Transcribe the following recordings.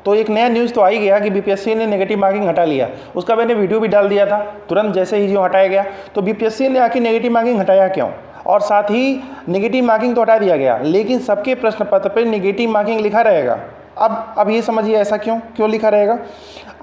तो एक नया न्यूज़ तो आ ही गया कि बीपीएससी ने नेगेटिव मार्किंग हटा लिया। उसका मैंने वीडियो भी डाल दिया था तुरंत जैसे ही जो हटाया गया। तो बीपीएससी ने आखिर नेगेटिव मार्किंग हटाया क्यों, और साथ ही नेगेटिव मार्किंग तो हटा दिया गया लेकिन सबके प्रश्न पत्र पर नेगेटिव मार्किंग लिखा रहेगा। अब ये समझिए ऐसा क्यों लिखा रहेगा।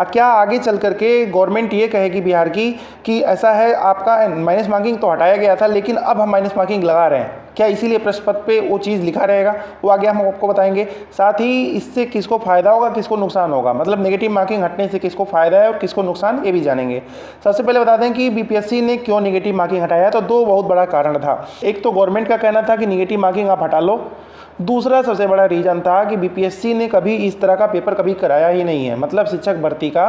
क्या आगे चल करके गवर्नमेंट ये कहेगी बिहार की कि ऐसा है, आपका माइनस मार्किंग तो हटाया गया था लेकिन अब हम माइनस मार्किंग लगा रहे हैं, क्या इसीलिए प्रश्न पत्र पे वो चीज़ लिखा रहेगा? वो आगे हम आपको बताएंगे। साथ ही इससे किसको फ़ायदा होगा, किसको नुकसान होगा, मतलब नेगेटिव मार्किंग हटने से किसको फ़ायदा है और किसको नुकसान, ये भी जानेंगे। सबसे पहले बता दें कि बीपीएससी ने क्यों नेगेटिव मार्किंग हटाया, तो दो बहुत बड़ा कारण था। एक तो गवर्नमेंट का कहना था कि नेगेटिव मार्किंग आप हटा लो। दूसरा सबसे बड़ा रीज़न था कि बीपीएससी ने कभी इस तरह का पेपर कभी कराया ही नहीं है, मतलब शिक्षक भर्ती का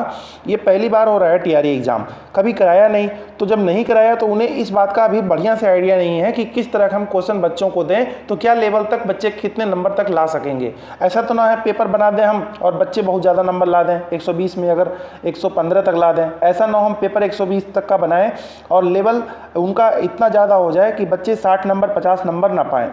ये पहली बार हो रहा है टीआरई एग्ज़ाम, कभी कराया नहीं। तो जब नहीं कराया तो उन्हें इस बात का अभी बढ़िया से आइडिया नहीं है कि किस तरह का हम क्वेश्चन बच्चों को दें तो क्या लेवल तक बच्चे कितने नंबर तक ला सकेंगे। ऐसा तो ना है पेपर बना दें हम और बच्चे बहुत ज़्यादा नंबर ला दें, 120 में अगर 115 तक ला दें। ऐसा ना हो हम पेपर 120 तक का बनाएं और लेवल उनका इतना ज़्यादा हो जाए कि बच्चे 60 नंबर 50 नंबर ना पाएँ,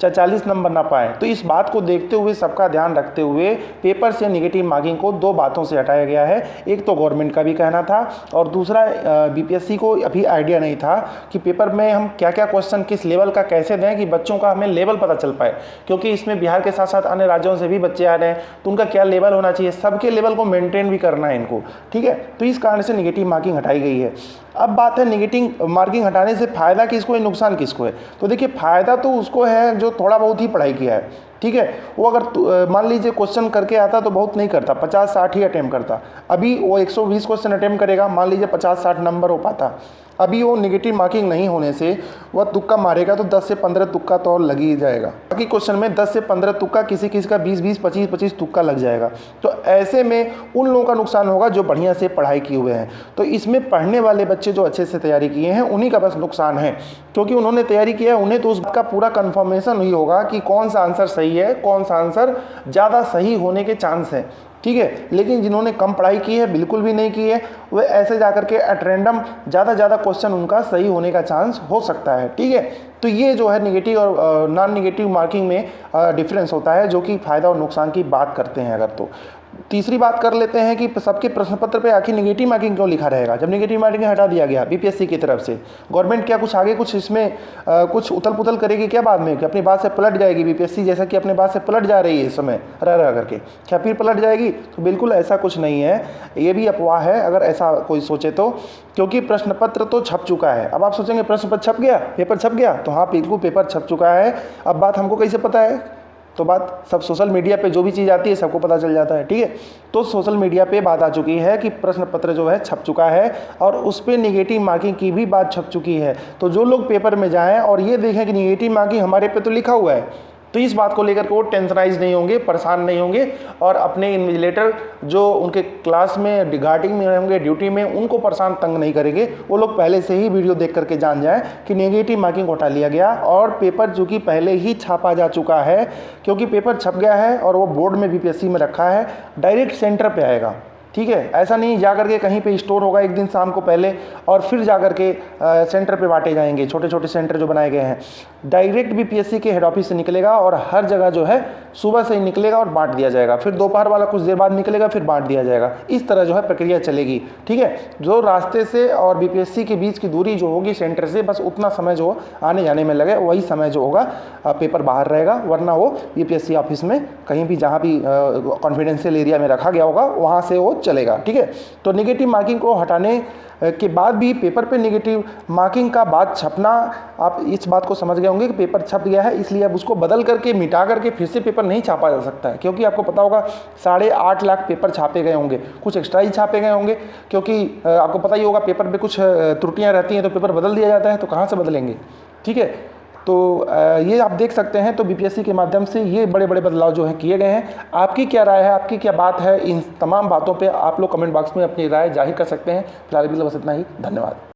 40 नंबर ना पाए। तो इस बात को देखते हुए, सबका ध्यान रखते हुए पेपर से नेगेटिव मार्किंग को दो बातों से हटाया गया है। एक तो गवर्नमेंट का भी कहना था और दूसरा बीपीएससी को अभी आइडिया नहीं था कि पेपर में हम क्या क्या क्वेश्चन किस लेवल का कैसे दें कि बच्चों का हमें लेवल पता चल पाए, क्योंकि इसमें बिहार के साथ साथ अन्य राज्यों से भी बच्चे आ रहे हैं तो उनका क्या लेवल होना चाहिए, सबके लेवल को मेंटेन भी करना है इनको, ठीक है। तो इस कारण से नेगेटिव मार्किंग हटाई गई है। अब बात है नेगेटिव मार्किंग हटाने से फ़ायदा किसको है, नुकसान किसको है। तो देखिए फ़ायदा तो उसको है जो थोड़ा बहुत ही पढ़ाई किया है, ठीक है। वो अगर मान लीजिए क्वेश्चन करके आता तो बहुत नहीं करता, 50-60 ही अटैम्प्ट करता। अभी वो 120 क्वेश्चन अटैम्प्ट करेगा, मान लीजिए 50-60 नंबर हो पाता। अभी वो नेगेटिव मार्किंग नहीं होने से वह तुक्का मारेगा तो 10 से 15 तुक्का तो और लग ही जाएगा। बाकी क्वेश्चन में 10 से 15 तुक्का, किसी किसी का 20-20, 25-25 तुक्का लग जाएगा। तो ऐसे में उन लोगों का नुकसान होगा जो बढ़िया से पढ़ाई किए हुए हैं। तो इसमें पढ़ने वाले बच्चे जो अच्छे से तैयारी किए हैं उन्हीं का बस नुकसान है, क्योंकि उन्होंने तैयारी किया है, उन्हें तो उसका पूरा कन्फर्मेशन ही होगा कि कौन सा आंसर सही है, कौन सा आंसर ज़्यादा सही होने के चांस हैं, ठीक है। लेकिन जिन्होंने कम पढ़ाई की है, बिल्कुल भी नहीं की है, वे ऐसे जाकर के एट रैंडम ज़्यादा क्वेश्चन उनका सही होने का चांस हो सकता है, ठीक है। तो ये जो है नेगेटिव और नॉन नेगेटिव मार्किंग में डिफरेंस होता है, जो कि फ़ायदा और नुकसान की बात करते हैं। अगर तो तीसरी बात कर लेते हैं कि सबके प्रश्न पत्र पे आखिर नेगेटिव मार्किंग क्यों लिखा रहेगा, जब नेगेटिव मार्किंग हटा दिया गया बीपीएससी की तरफ से। गवर्नमेंट क्या कुछ आगे कुछ इसमें कुछ उथल पुथल करेगी क्या बाद में, कि अपनी बात से पलट जाएगी बीपीएससी, जैसा कि अपने बात से पलट जा रही है इस समय रह करके, क्या फिर पलट जाएगी? तो बिल्कुल ऐसा कुछ नहीं है, ये भी अफवाह है अगर ऐसा कोई सोचे तो, क्योंकि प्रश्न पत्र तो छप चुका है। अब आप सोचेंगे प्रश्न पत्र छप गया, पेपर छप गया, तो हाँ बिल्कुल पेपर छप चुका है। अब बात हमको कैसे पता है, तो बात सब सोशल मीडिया पे जो भी चीज़ आती है सबको पता चल जाता है, ठीक है। तो सोशल मीडिया पे बात आ चुकी है कि प्रश्न पत्र जो है छप चुका है और उस पर नेगेटिव मार्किंग की भी बात छप चुकी है। तो जो लोग पेपर में जाएं और ये देखें कि नेगेटिव मार्किंग हमारे पे तो लिखा हुआ है, तो इस बात को लेकर के वो टेंशनाइज नहीं होंगे, परेशान नहीं होंगे और अपने इन्विजिलेटर जो उनके क्लास में गार्डिंग में होंगे, ड्यूटी में, उनको परेशान तंग नहीं करेंगे। वो लोग पहले से ही वीडियो देख करके जान जाएं कि नेगेटिव मार्किंग हटा लिया गया और पेपर जो कि पहले ही छापा जा चुका है, क्योंकि पेपर छप गया है और वो बोर्ड में बीपीएससी में रखा है, डायरेक्ट सेंटर पर आएगा, ठीक है। ऐसा नहीं जा करके कहीं पे स्टोर होगा एक दिन शाम को पहले और फिर जा करके सेंटर पे बांटे जाएंगे, छोटे छोटे सेंटर जो बनाए गए हैं। डायरेक्ट बीपीएससी के हेड ऑफिस से निकलेगा और हर जगह जो है सुबह से ही निकलेगा और बांट दिया जाएगा, फिर दोपहर वाला कुछ देर बाद निकलेगा, फिर बांट दिया जाएगा। इस तरह जो है प्रक्रिया चलेगी, ठीक है। जो रास्ते से और बीपीएससी के बीच की दूरी जो होगी सेंटर से, बस उतना समय जो आने जाने में लगे वही समय जो होगा पेपर बाहर रहेगा, वरना वो बीपीएससी ऑफिस में कहीं भी जहाँ भी कॉन्फिडेंशियल एरिया में रखा गया होगा वहाँ से वो चलेगा, ठीक है। तो नेगेटिव मार्किंग को हटाने के बाद भी पेपर पे नेगेटिव मार्किंग का बात छपना, आप इस बात को समझ गए होंगे कि पेपर छप गया है, इसलिए अब उसको बदल करके मिटा करके फिर से पेपर नहीं छापा जा सकता है, क्योंकि आपको पता होगा 8.5 लाख पेपर छापे गए होंगे, कुछ एक्स्ट्रा ही छापे गए होंगे, क्योंकि आपको पता ही होगा पेपर पे कुछ त्रुटियाँ रहती हैं तो पेपर बदल दिया जाता है, तो कहाँ से बदलेंगे, ठीक है। तो ये आप देख सकते हैं। तो बीपीएससी के माध्यम से ये बड़े बड़े बदलाव जो हैं किए गए हैं। आपकी क्या राय है, आपकी क्या बात है, इन तमाम बातों पे आप लोग कमेंट बॉक्स में अपनी राय जाहिर कर सकते हैं। फिलहाल बस इतना ही, धन्यवाद।